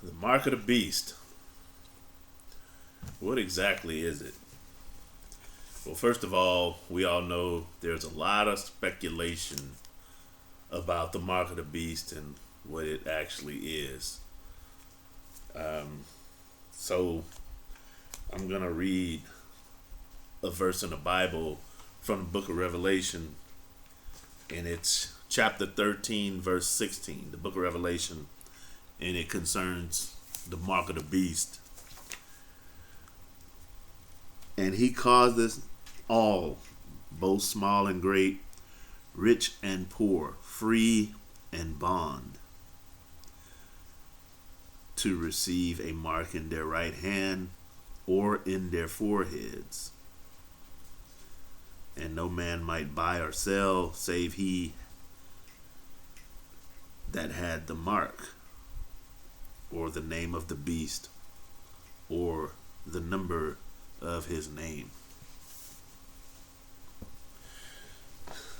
The mark of the beast. What exactly is it? Well, first of all, we all know there's a lot of speculation about the mark of the beast and what it actually is. So I'm going to read a verse in the Bible from the book of Revelation, and it's chapter 13, verse 16, the book of Revelation, and it concerns the mark of the beast. And he causeth all, both small and great, rich and poor, free and bond, to receive a mark in their right hand or in their foreheads. And no man might buy or sell, save he that had the mark, or the name of the beast, or the number of his name.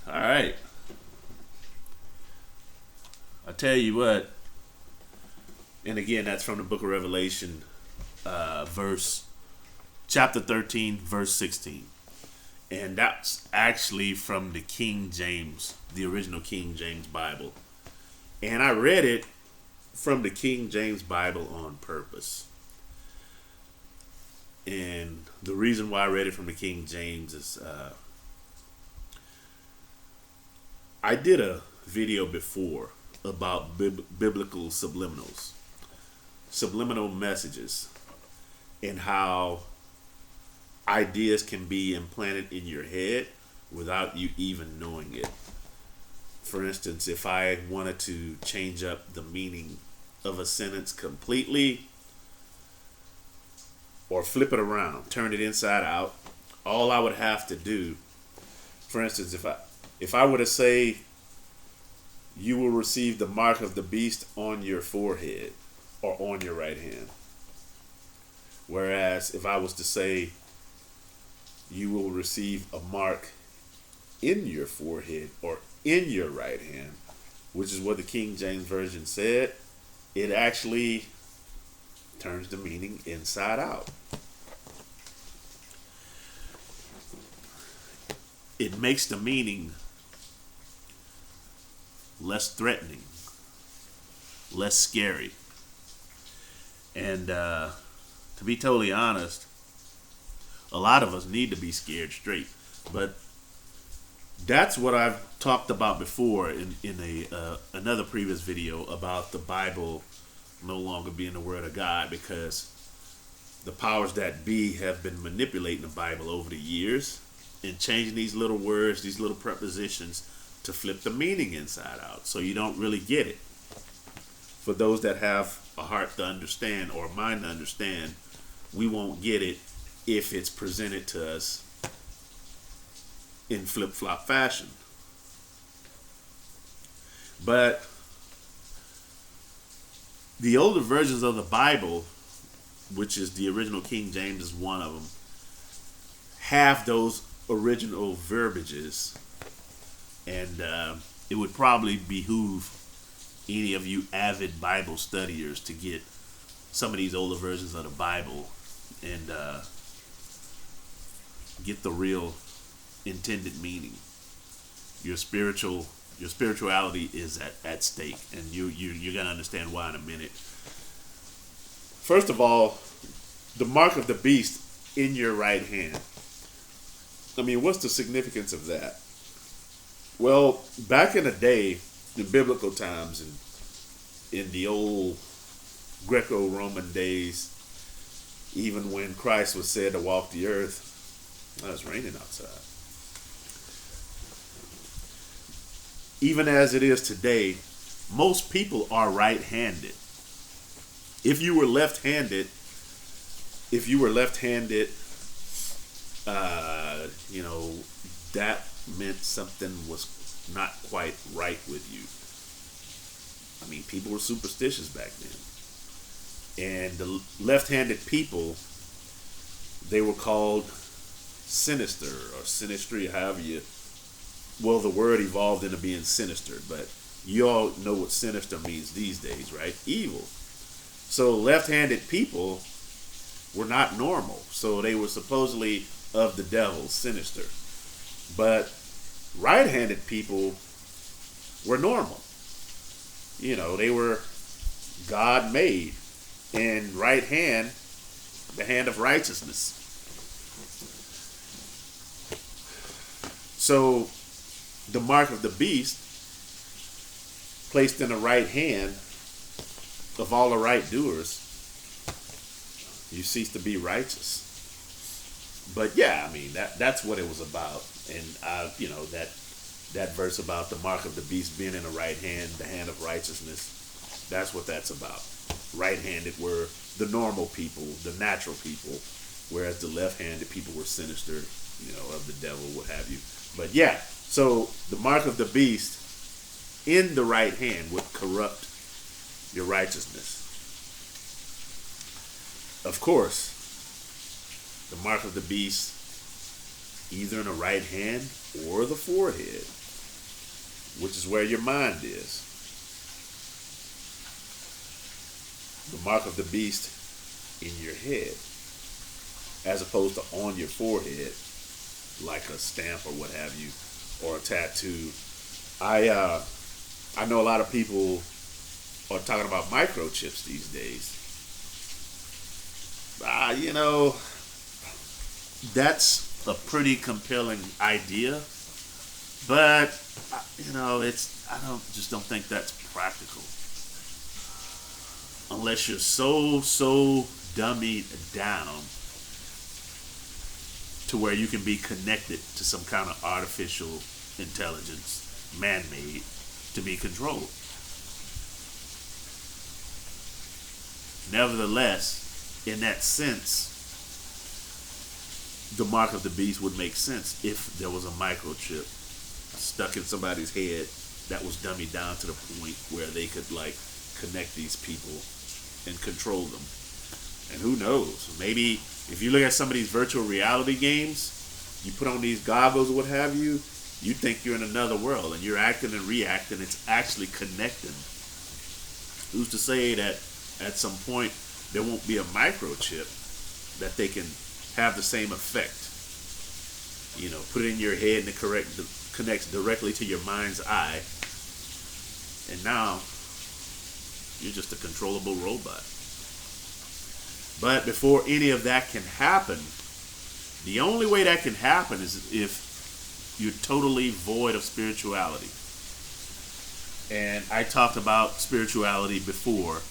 All right. I tell you what, and again, that's from the book of Revelation, chapter 13, verse 16. And that's actually from the King James, the original King James Bible. And I read it from the King James Bible on purpose. And the reason why I read it from the King James is I did a video before about biblical subliminals, subliminal messages, and how ideas can be implanted in your head without you even knowing it. For instance, if I wanted to change up the meaning of a sentence completely, or flip it around, turn it inside out, all I would have to do, for instance, if I were to say, you will receive the mark of the beast on your forehead or on your right hand. Whereas if I was to say, you will receive a mark in your forehead or in your right hand, which is what the King James Version said, it actually turns the meaning inside out. It makes the meaning less threatening, less scary. And to be totally honest, a lot of us need to be scared straight. But that's what I've talked about before in another previous video about the Bible no longer being the Word of God, because the powers that be have been manipulating the Bible over the years and changing these little words, these little prepositions, to flip the meaning inside out, so you don't really get it. For those that have a heart to understand or a mind to understand, we won't get it if it's presented to us in flip-flop fashion. But the older versions of the Bible, which is the original King James is one of them, have those original verbiages. And it would probably behoove any of you avid Bible studiers to get some of these older versions of the Bible and get the real intended meaning. Your spirituality is at stake, and you're gonna understand why in a minute. First of all, the mark of the beast in your right hand. I mean, what's the significance of that? Well, back in the day, in biblical times, and in the old Greco-Roman days, even when Christ was said to walk the earth, it's raining outside. Even as it is today, most people are right-handed. If you were left-handed, that meant something was not quite right with you. I mean, people were superstitious back then. And the left-handed people, they were called sinister or sinistry, well, the word evolved into being sinister, but you all know what sinister means these days, right? Evil. So left-handed people were not normal. So they were supposedly of the devil, sinister. But right-handed people were normal. You know, they were God made. And right hand, the hand of righteousness. So the mark of the beast, placed in the right hand of all the right doers, you cease to be righteous. But yeah, I mean that's what it was about. And that verse about the mark of the beast being in the right hand, the hand of righteousness, that's what that's about. Right-handed were the normal people, the natural people, whereas the left-handed people were sinister, of the devil, what have you. But yeah, so the mark of the beast in the right hand would corrupt your righteousness. Of course, the mark of the beast either in the right hand or the forehead, which is where your mind is. The mark of the beast in your head, as opposed to on your forehead, like a stamp or what have you, or a tattoo. I know a lot of people are talking about microchips these days. That's a pretty compelling idea, but I don't think that's practical. Unless you're so dummied down to where you can be connected to some kind of artificial intelligence, man-made, to be controlled. Nevertheless, in that sense, the mark of the beast would make sense if there was a microchip stuck in somebody's head that was dummied down to the point where they could connect these people and control them. And who knows? Maybe if you look at some of these virtual reality games, you put on these goggles or what have you, you think you're in another world and you're acting and reacting. It's actually connecting. Who's to say that at some point there won't be a microchip that they can have the same effect? Put it in your head and it connects directly to your mind's eye. And now you're just a controllable robot. But before any of that can happen, the only way that can happen is if you're totally void of spirituality. And I talked about spirituality before.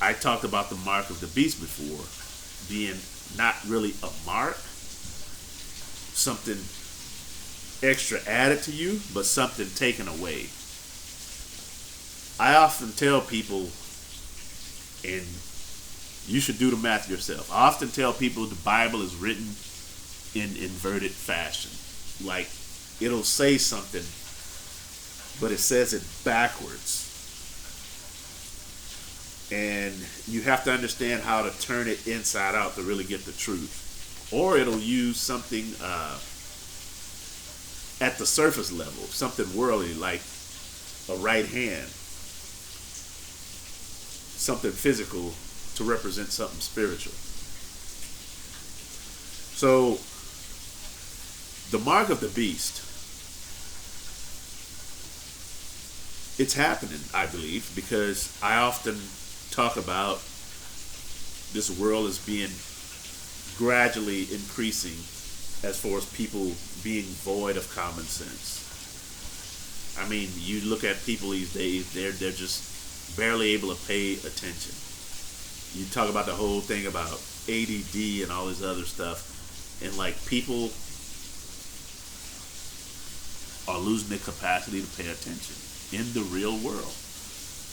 I talked about the mark of the beast before being not really a mark, something extra added to you, but something taken away. I often tell people, and you should do the math yourself. I often tell people the Bible is written in inverted fashion. Like, it'll say something, but it says it backwards. And you have to understand how to turn it inside out to really get the truth. Or it'll use something at the surface level, something worldly, like a right hand, something physical to represent something spiritual. So, the mark of the beast, it's happening, I believe, because I often talk about this world as being gradually increasing as far as people being void of common sense. I mean, you look at people these days, they're just barely able to pay attention. You talk about the whole thing about ADD and all this other stuff, and people are losing their capacity to pay attention in the real world.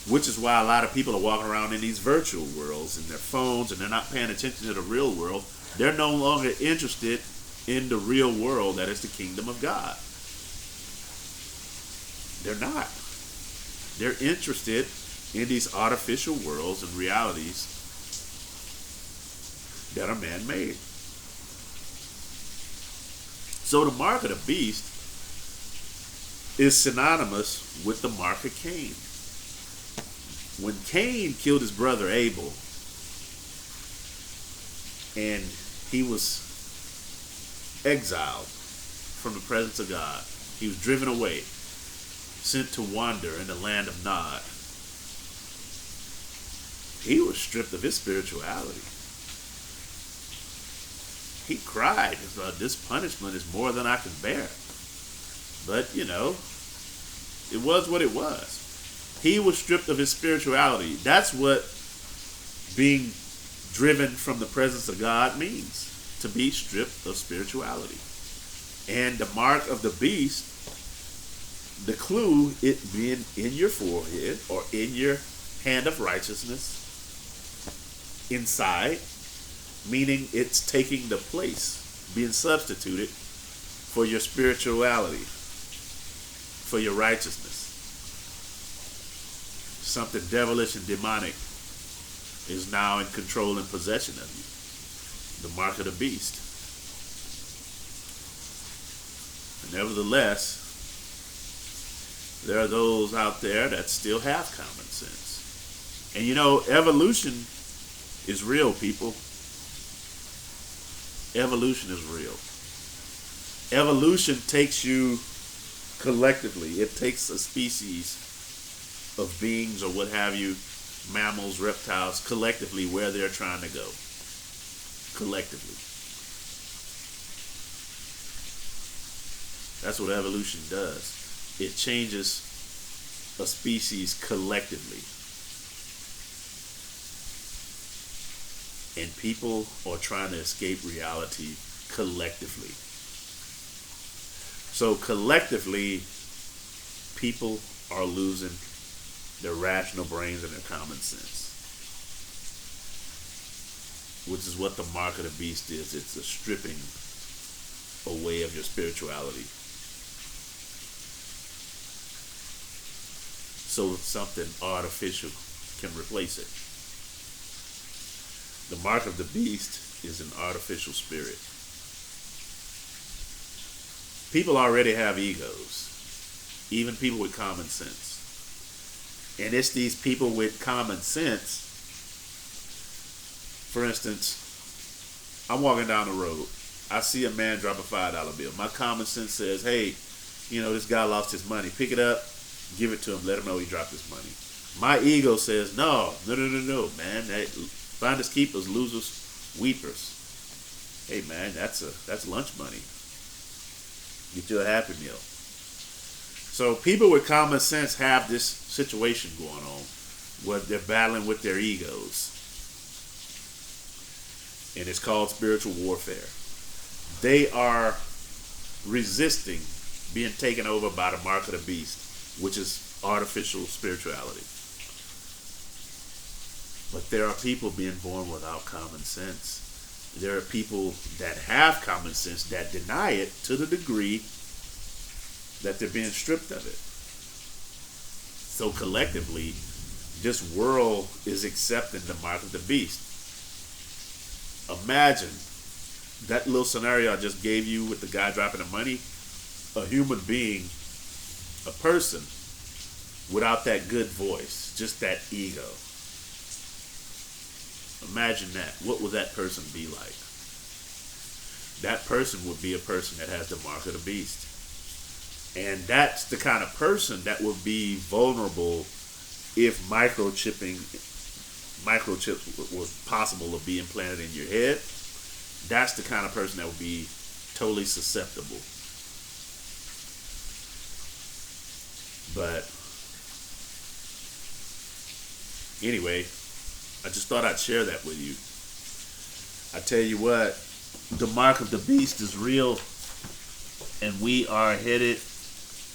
Which is why a lot of people are walking around in these virtual worlds in their phones, and they're not paying attention to the real world. They're no longer interested in the real world that is the kingdom of God. They're not. They're interested in these artificial worlds and realities that are man-made. So the mark of the beast is synonymous with the mark of Cain, when Cain killed his brother Abel, and he was exiled from the presence of God, he was driven away, sent to wander in the land of Nod. He was stripped of his spirituality. He cried, this punishment is more than I can bear. But, it was what it was. He was stripped of his spirituality. That's what being driven from the presence of God means, to be stripped of spirituality. And the mark of the beast, the clue, it being in your forehead or in your hand of righteousness, inside, meaning it's taking the place, being substituted for your spirituality, for your righteousness. Something devilish and demonic is now in control and possession of you. The mark of the beast. And nevertheless, there are those out there that still have common sense. And evolution is real, people. Evolution is real. Evolution takes you collectively. It takes a species of beings or what have you, mammals, reptiles, collectively where they're trying to go. Collectively. That's what evolution does. It changes a species collectively. And people are trying to escape reality collectively. So collectively, people are losing their rational brains and their common sense. Which is what the mark of the beast is. It's a stripping away of your spirituality. So something artificial can replace it. The mark of the beast is an artificial spirit. People already have egos, even people with common sense. And it's these people with common sense. For instance, I'm walking down the road. I see a man drop a $5 bill. My common sense says, hey, this guy lost his money. Pick it up, give it to him, let him know he dropped his money. My ego says, no, man. Finders, keepers, losers, weepers. Hey, man, that's lunch money. Get you a Happy Meal. So people with common sense have this situation going on where they're battling with their egos. And it's called spiritual warfare. They are resisting being taken over by the mark of the beast, which is artificial spirituality. But there are people being born without common sense. There are people that have common sense that deny it to the degree that they're being stripped of it. So collectively, this world is accepting the mark of the beast. Imagine that little scenario I just gave you with the guy dropping the money. A human being, a person, without that good voice, just that ego. Imagine that. What would that person be like? That person would be a person that has the mark of the beast. And that's the kind of person that would be vulnerable if microchips was possible to be implanted in your head. That's the kind of person that would be totally susceptible. But anyway, I just thought I'd share that with you. I tell you what, the mark of the beast is real, and we are headed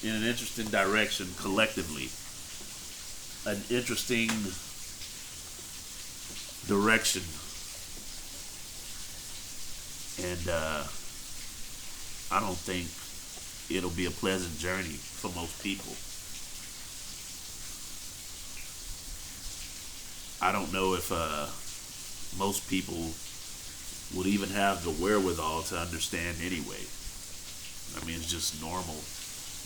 in an interesting direction collectively. An interesting direction. And I don't think it'll be a pleasant journey for most people. I don't know if most people would even have the wherewithal to understand anyway. I mean, it's just normal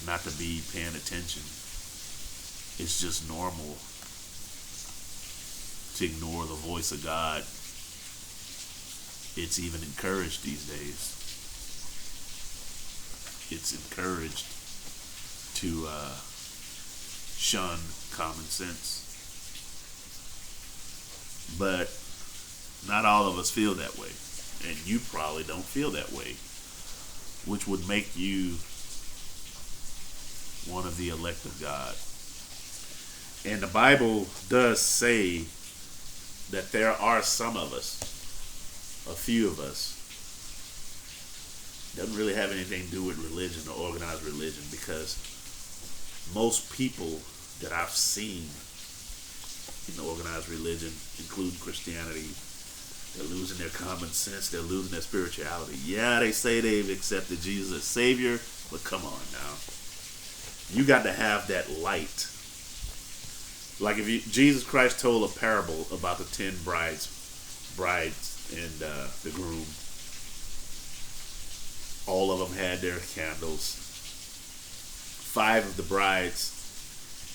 not to be paying attention. It's just normal to ignore the voice of God. It's even encouraged these days. It's encouraged to shun common sense. But not all of us feel that way. And you probably don't feel that way, which would make you one of the elect of God. And the Bible does say that there are some of us, a few of us, doesn't really have anything to do with religion or organized religion, because most people that I've seen in organized religion, including Christianity, they're losing their common sense, they're losing their spirituality. Yeah, they say they've accepted Jesus as Savior, but come on now. You got to have that light. Like Jesus Christ told a parable about the 10 brides and the groom. All of them had their candles. 5 of the brides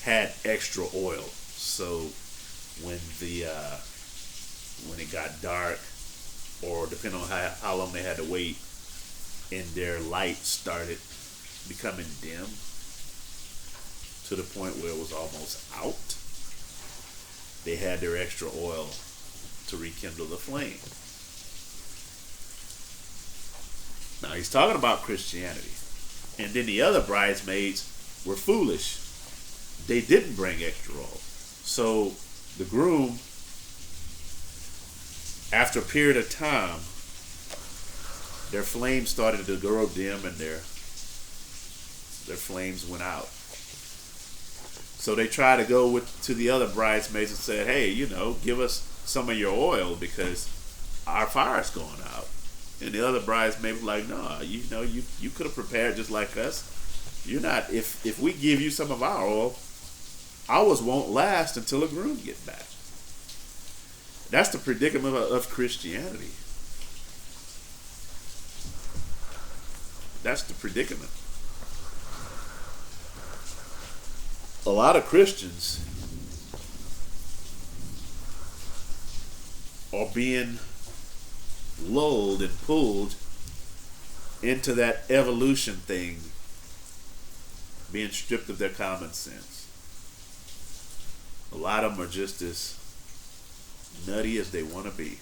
had extra oil. So when it got dark, or depending on how long they had to wait, and their light started becoming dim to the point where it was almost out, they had their extra oil to rekindle the flame. Now he's talking about Christianity. And then the other bridesmaids were foolish. They didn't bring extra oil. So the groom, after a period of time, their flames started to grow dim and their flames went out. So they tried to go to the other bridesmaids and said, hey, give us some of your oil because our fire's going out. And the other bridesmaids were like, no, you could have prepared just like us. You're not, if we give you some of our oil, ours won't last until the groom gets back. That's the predicament of Christianity. That's the predicament. A lot of Christians are being lulled and pulled into that evolution thing, being stripped of their common sense. A lot of them are just as nutty as they want to be.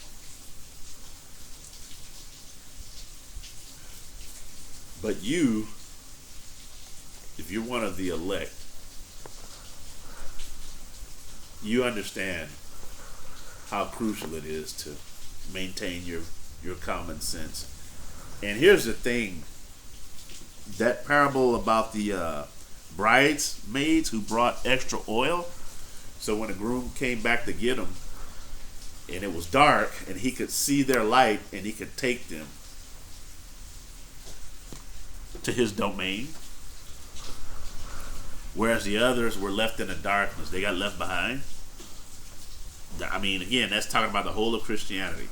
But you, if you're one of the elect, you understand how crucial it is to maintain your common sense. And here's the thing, that parable about the bridesmaids who brought extra oil, so when the groom came back to get them and it was dark and he could see their light and he could take them to his domain, whereas the others were left in the darkness, they got left behind. I mean, again, that's talking about the whole of Christianity.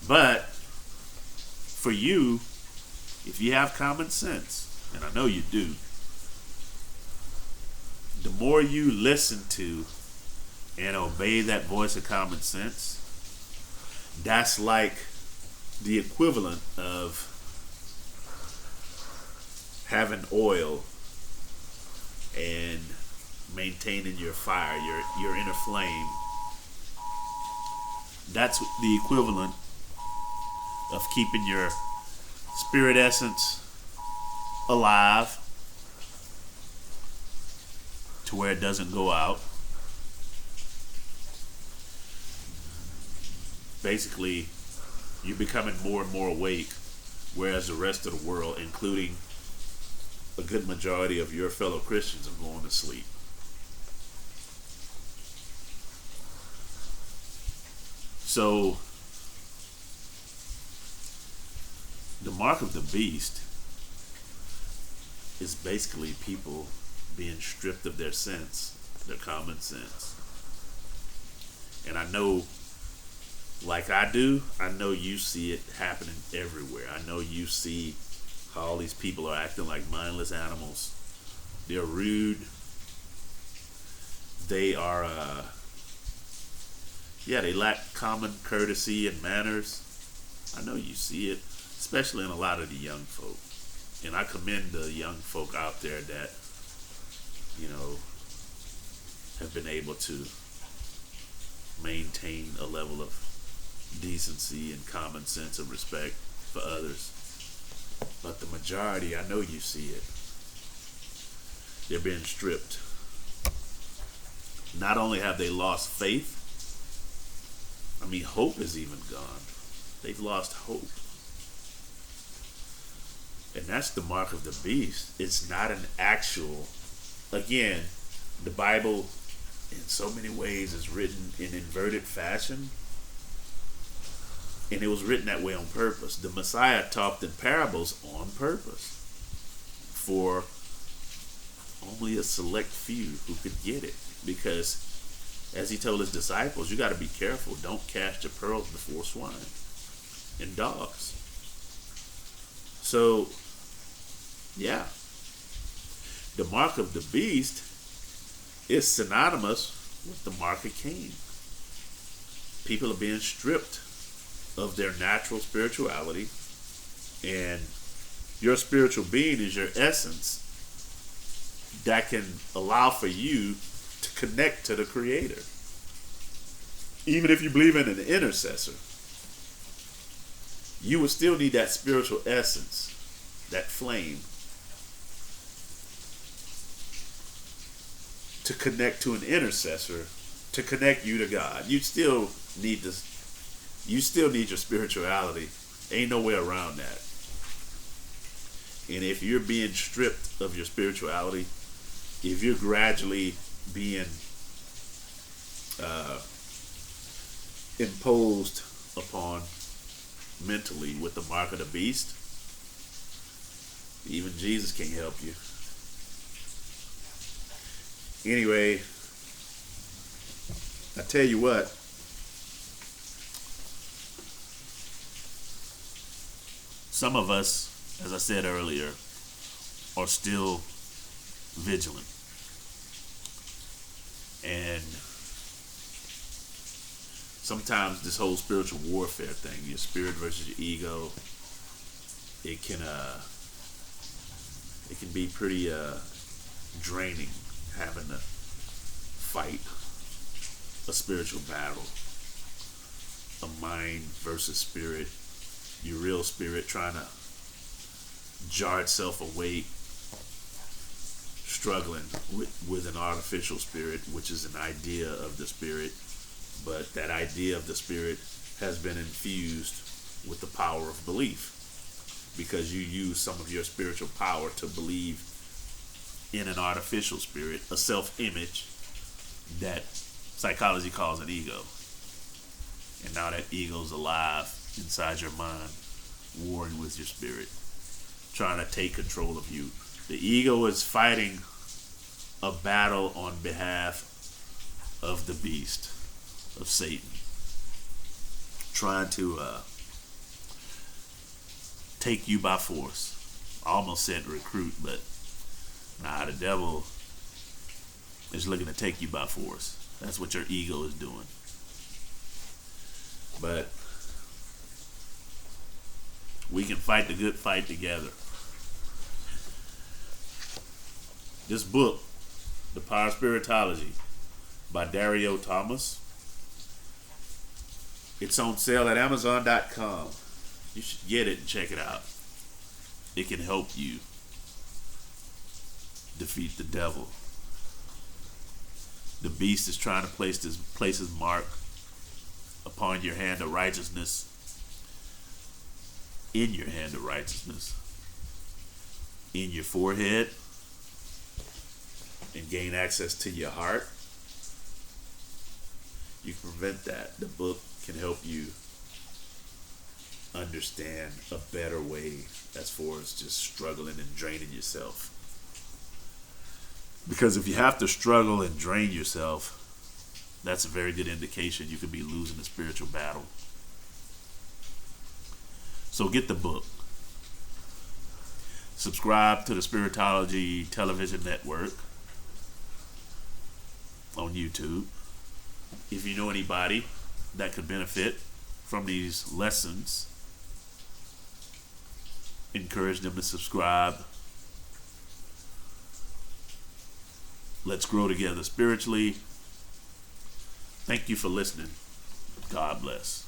But for you, if you have common sense, and I know you do, the more you listen to and obey that voice of common sense, that's like the equivalent of having oil and maintaining your fire, your inner flame. That's the equivalent of keeping your spirit essence alive to where it doesn't go out. Basically, you're becoming more and more awake, whereas the rest of the world, including a good majority of your fellow Christians, are going to sleep. So, the mark of the beast is basically people being stripped of their sense, their common sense. And I know, like I do, I know you see it happening everywhere. I know you see how all these people are acting like mindless animals. They're rude. They are Yeah, they lack common courtesy and manners. I know you see it, especially in a lot of the young folk. And I commend the young folk out there that, you know, have been able to maintain a level of decency and common sense of respect for others. But the majority, I know you see it. They're being stripped. Not only have they lost faith, I mean, hope is even gone. They've lost hope. And that's the mark of the beast. It's not an actual, again, the Bible in so many ways is written in inverted fashion. And it was written that way on purpose. The Messiah talked in parables on purpose for only a select few who could get it. Because, as he told his disciples, you got to be careful. Don't cast your pearls before swine and dogs. So, yeah. The mark of the beast is synonymous with the mark of Cain. People are being stripped of their natural spirituality, and your spiritual being is your essence that can allow for you to connect to the Creator. Even if you believe in an intercessor, you would still need that spiritual essence, that flame, to connect to an intercessor, to connect you to God. You still need this. You still need your spirituality. Ain't no way around that. And if you're being stripped of your spirituality, if you're gradually being imposed upon mentally with the mark of the beast, even Jesus can't help you. Anyway, I tell you what, some of us, as I said earlier, are still vigilant. And sometimes this whole spiritual warfare thing, your spirit versus your ego, it can be pretty draining having to fight a spiritual battle, a mind versus spirit, your real spirit trying to jar itself awake, struggling with an artificial spirit, which is an idea of the spirit, but that idea of the spirit has been infused with the power of belief, because you use some of your spiritual power to believe in an artificial spirit, a self-image that psychology calls an ego. And now that ego's alive inside your mind, warring with your spirit, trying to take control of you. The ego is fighting a battle on behalf of the beast, of Satan, trying to take you by force. I almost said recruit, but nah, the devil is looking to take you by force. That's what your ego is doing. But we can fight the good fight together. This book, The Power of Spiritology, by Dario Thomas, it's on sale at Amazon.com. You should get it and check it out. It can help you defeat the devil. The beast is trying to place his mark upon your hand of righteousness, in your hand of righteousness, in your forehead, and gain access to your heart. You can prevent that. The book can help you understand a better way as far as just struggling and draining yourself. Because if you have to struggle and drain yourself, that's a very good indication you could be losing the spiritual battle. So get the book. Subscribe to the Spiritology television network on YouTube. If you know anybody that could benefit from these lessons, encourage them to subscribe. Let's grow together spiritually. Thank you for listening. God bless.